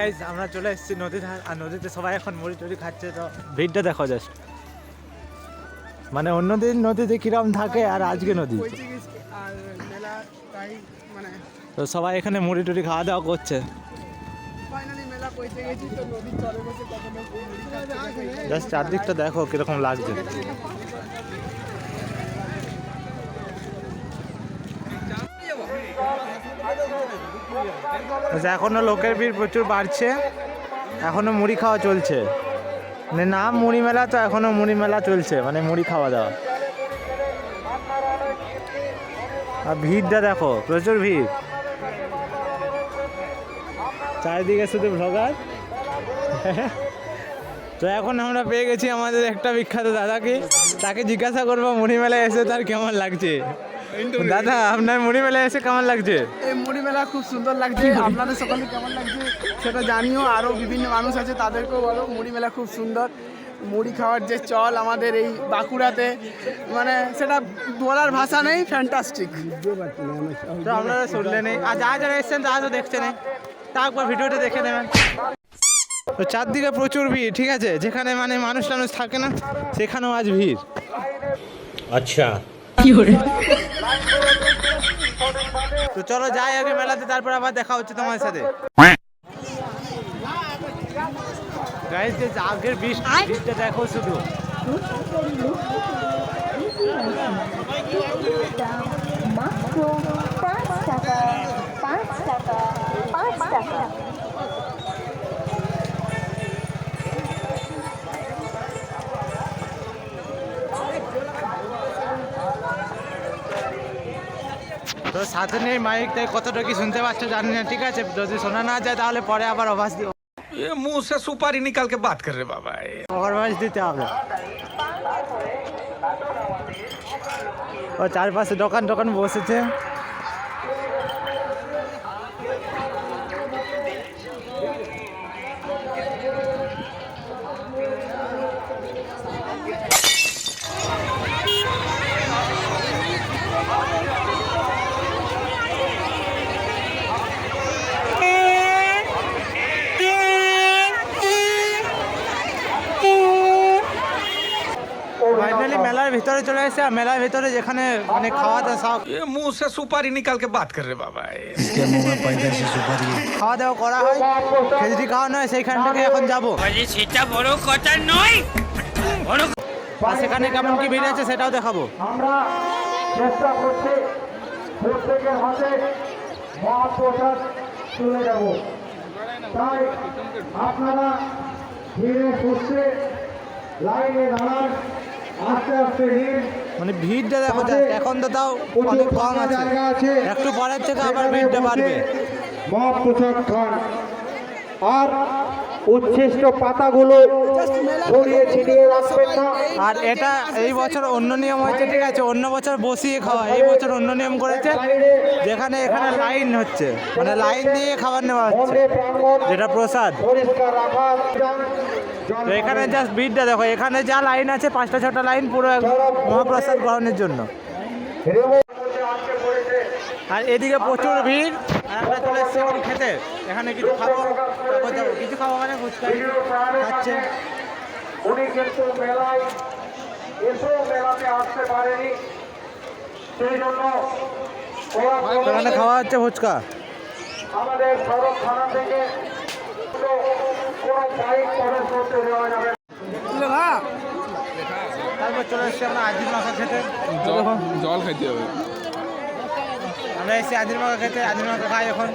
Guys আমরা চলে এসেছি নদীর ধার, আর নদীতে সবাই এখন মুড়ি টুড়ি খাচ্ছে। তো ভিড়টা দেখো জাস্ট, মানে অন্যদিন নদীতে কিরম থাকে আর আজকে নদী। তো সবাই এখানে মুড়ি টুড়ি খাওয়া দাওয়া করছে। জাস্ট চারদিকটা দেখো কিরকম লাগছে। এখনো লোকের ভিড় প্রচুর বাড়ছে, এখনো মুড়ি খাওয়া চলছে। মানে নাম মুড়ি মেলা, তো এখনো মুড়ি মেলা চলছে, মানে মুড়ি খাওয়া দাওয়া। আর ভিড়টা দেখো, প্রচুর ভিড় চারিদিকে, শুধু ভ্লগার। তো এখন আমরা পেয়ে গেছি আমাদের একটা বিখ্যাত দাদাকে, তাকে জিজ্ঞাসা করবো মুড়ি মেলায় এসে তার কেমন লাগছে। দাদা, আপনার মুড়ি মেলায় এসে কেমন লাগছে? এই মুড়ি মেলা খুব সুন্দর লাগছে। আপনাদের সকলে কেমন লাগছে সেটা জানিও, আরও বিভিন্ন মানুষ আছে তাদেরকেও বলো। মুড়ি মেলা খুব সুন্দর, মুড়ি খাওয়ার যে চল আমাদের এই বাঁকুড়াতে, মানে সেটা বলার ভাষা নেই, ফ্যান্টাস্টিক। তো আপনারা শুনলেন, আর যারা যারা এসছেন তারা তো দেখছেন, তা একবার ভিডিওটা দেখে নেবেন। তো চারদিকে প্রচুর ভিড়, ঠিক আছে, যেখানে মানে মানুষ টানুষ থাকে না সেখানেও আজ ভিড়। আচ্ছা, তো চলো যাই আগে মেলাতে, তারপর আবার দেখা হচ্ছে তোমার সাথে। গাইস, যে আগের বৃষ্টিটা দেখো শুধু। মাত্র 5 টাকা, 5 টাকা, 5 টাকা। তো সাথে নেই মাইক, তাই কতটা কি শুনতে পাচ্ছ জানি না, ঠিক আছে। যদি শোনা না যায় তাহলে পরে আবার আওয়াজ দিও। मुंह से सुपारी निकाल के बात कर रहे बाबा। আওয়াজ দিতে হবে। ও চারপাশে দোকান টোকান বসেছে। ফাইনালি মেলার ভিতরে চলে এসেছে, আর মেলার ভিতরে যেখানে মানে খাওয়া দাওয়া সব मुंह से सुपारी निकाल के बात कर रहे बाबा। খাওয়া দাওয়া করা হয়, খেজুরি খাওয়ানো হয়, সেইখান থেকে এখন যাবো। সেটা বড় কথা নয়, আর সেখানে কেমন কি ভিড় আছে সেটাও দেখাবো। আমরা চেষ্টা করছি প্রত্যেকের হাতে মহাপ্রসাদ তুলে দেব, তাই আপনারা ধীরে সুস্থে লাইনে দাঁড়ান, আস্তে আস্তে নিন। মানে ভিড়টা দেখো, এখন তো তাও অনেক কম আছে, একটু পরের থেকে আবার ভিড়টা বাড়বে। মহাপ্রসাদ খান, আর উচ্ছিষ্ট পাতাগুলো ছড়িয়ে ছিটিয়ে রাখবেন না। আর এটা এই বছর অন্য নিয়ম হয়েছে, ঠিক আছে, অন্য বছর বসিয়ে খাওয়া, এই বছর অন্য নিয়ম করেছে, যেখানে এখানে লাইন হচ্ছে, মানে লাইন দিয়ে খাবার নেওয়া হচ্ছে, যেটা প্রসাদ। পরিষ্কার রাখা। তো এখানে জাস্ট ভিড়টা দেখো, এখানে যা লাইন আছে 5টা 6টা লাইন পুরো মহাপ্রসাদ গ্রহণের জন্য। আর এদিকে প্রচুর ভিড়, আর আমরা চলে এসেছি এখন খেতে। এখানে কিছু খাবো, তারপর যাবো। কিছু খাবো মানে ফুচকা খাচ্ছে। উনি কিন্তু মেলায় এসেও মেলাতে আসতে পারেনি, সেই জন্য এখানে খাওয়া হচ্ছে ফুচকা। আমাদের সড়ক থানা থেকে কোনো বাইক প্রবেশ করতে দেওয়া যাবে না। তারপর চলে এসেছি আমরা আজির মাখা খেতে। জল খাইতে হবে। আমরা এসেছি আজির মাখা খেতে, আজির মাখা খাই এখন।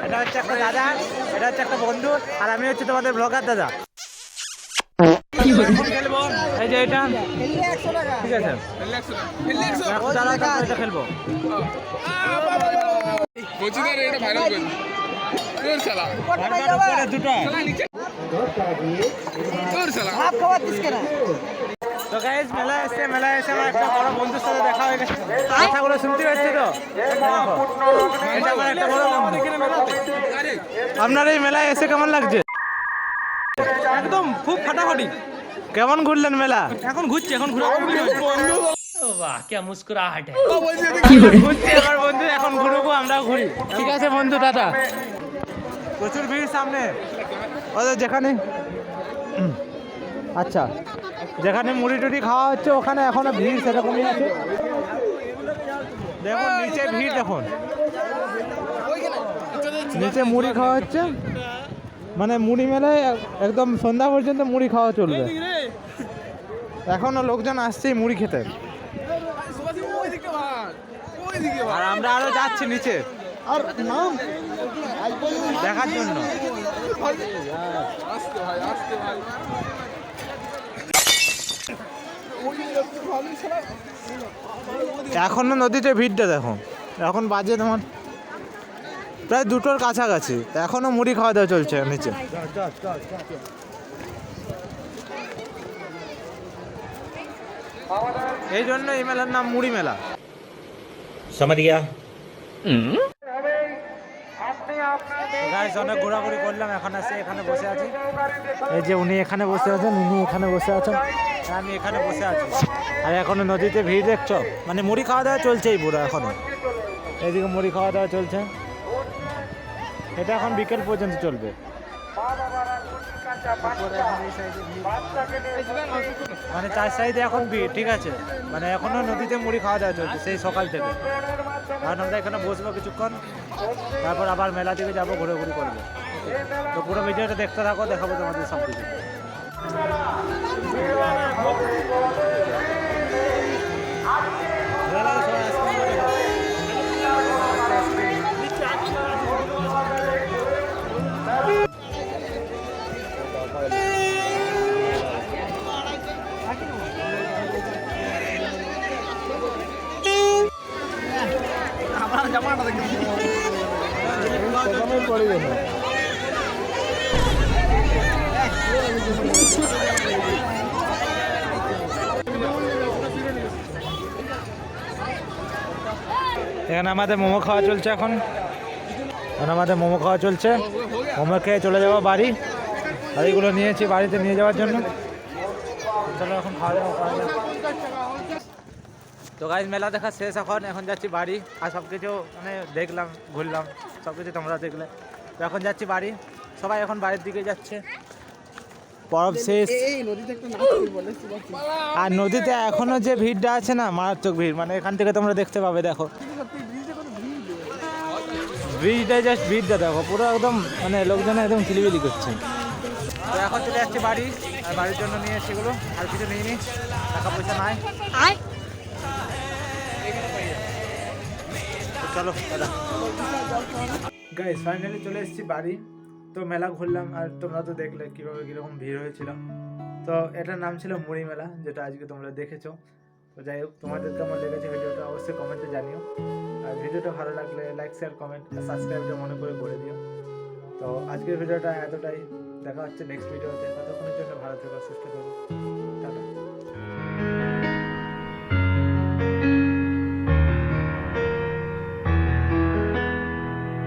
এটা হচ্ছে একটা দাদা, এটা হচ্ছে একটা বন্ধু, আর আমি হচ্ছে তোমাদের ব্লগার দাদা। এখন খেলবো এই যে এটা, ঠিক আছে, এটা খেলবো। তো গাইস, মেলায় এসে আমার একটা বড় বন্ধুর সাথে দেখা হয়ে গেছে। কথাগুলো শুনতে পাচ্ছি তো, এটা আমার একটা বড় বন্ধু। আপনার এই মেলায় এসে কেমন লাগছে? একদম খুব ফাটাফাটি। কেমন ঘুরলেন মেলা? এখন ঘুরছি, এখন ঘুরে वाह क्या मुस्कुराहट है। ঘুরছি আমার বন্ধু, এখন ঘুরবো, আমরাও ঘুরি। ঠিক আছে বন্ধু, টাটা। প্রচুর ভিড় সামনে ওদের যেখানে আচ্ছা যেখানে মুড়ি টুড়ি খাওয়া হচ্ছে ওখানে এখনো ভিড় সেরকমই আছে। দেখুন নিচে ভিড়, দেখুন নিচে মুড়ি খাওয়া হচ্ছে, মানে মুড়ি মেলায় একদম সন্ধ্যা পর্যন্ত মুড়ি খাওয়া চলবে। এখনো লোকজন আসছে মুড়ি খেতে, আর আমরা আরো যাচ্ছি নিচে আর দেখার জন্য। এখনো নদীতে ভিড়টা দেখো, এখন বাজে তোমার প্রায় 2টোর কাছাকাছি, এখনো মুড়ি খাওয়া দাওয়া চলছে নিচে। এই জন্য এই মেলার নাম মুড়ি মেলা। समझ गया। গাইস অনেক ঘোরাঘুরি করলাম, এখন আসে এখানে বসে আছি। এই যে উনি এখানে বসে আছেন, উনি এখানে বসে আছেন, আর আমি এখানে বসে আছি। আর এখনো নদীতে ভিড় দেখছো, মানে মুড়ি খাওয়া দাওয়া চলছেই পুরো এখনো। এইদিকে মুড়ি খাওয়া দাওয়া চলছে, এটা এখন বিকেল পর্যন্ত চলবে। মানে 4 সাইডে এখন ভিড়, ঠিক আছে, মানে এখনো নদীতে মুড়ি খাওয়া দাওয়া চলছে সেই সকাল থেকে। আর আমরা এখানে বসবো কিছুক্ষণ, তারপর আবার মেলা থেকে যাবো, ঘুরে করবো। তো পুরো ভিডিওটা দেখতে থাকো, দেখাবো তোমাদের সব কিছু। এখানে আমাদের মোমো খাওয়া চলছে, এখন আমাদের মোমো খাওয়া চলছে। মোমো খেয়ে চলে যাবো বাড়ি, আর এইগুলো নিয়েছি বাড়িতে নিয়ে যাওয়ার জন্য। চলো এখন খাওয়া দাওয়া করা যাক। তো গাইজ মেলা দেখা শেষ, এখন যাচ্ছি বাড়ি। আর সব কিছু মানে দেখলাম, ঘুরলাম, সব কিছু তোমরা দেখলে। তো এখন যাচ্ছি বাড়ি, সবাই এখন বাড়ির দিকে যাচ্ছে। পরব শেষ, আর নদীতে এখনো যে ভিড়টা আছে না, মারাত্মক ভিড়। মানে এখান থেকে তোমরা দেখতে পাবে, দেখো ব্রিজটা, জাস্ট ব্রিজটা দেখো পুরো একদম, মানে লোকজন একদম কিলিবিলি করছে। তো এখন চলে যাচ্ছি বাড়ি, আর বাড়ির জন্য নিয়ে সেগুলো, আর কিছু নিয়ে নি, টাকা পয়সা নাই। চলো দাদা। গাইস ফাইনালি চলে এসেছি বাড়ি। তো মেলা ঘুরলাম, আর তোমরা তো দেখলে কীভাবে কীরকম ভিড় হয়েছিল। তো এটার নাম ছিল মুড়ি মেলা, যেটা আজকে তোমরা দেখেছো। তো যাই হোক, তোমাদের কেমন লেগেছে ভিডিওটা অবশ্যই কমেন্টে জানিও। আর ভিডিওটা ভালো লাগলে লাইক, শেয়ার, কমেন্ট আর সাবস্ক্রাইবটা মনে করে দিও। তো আজকের ভিডিওটা এতটাই, দেখা হচ্ছে নেক্সট ভিডিওতে। ততক্ষণের জন্য ভালো থেকো, সুস্থ থেকো।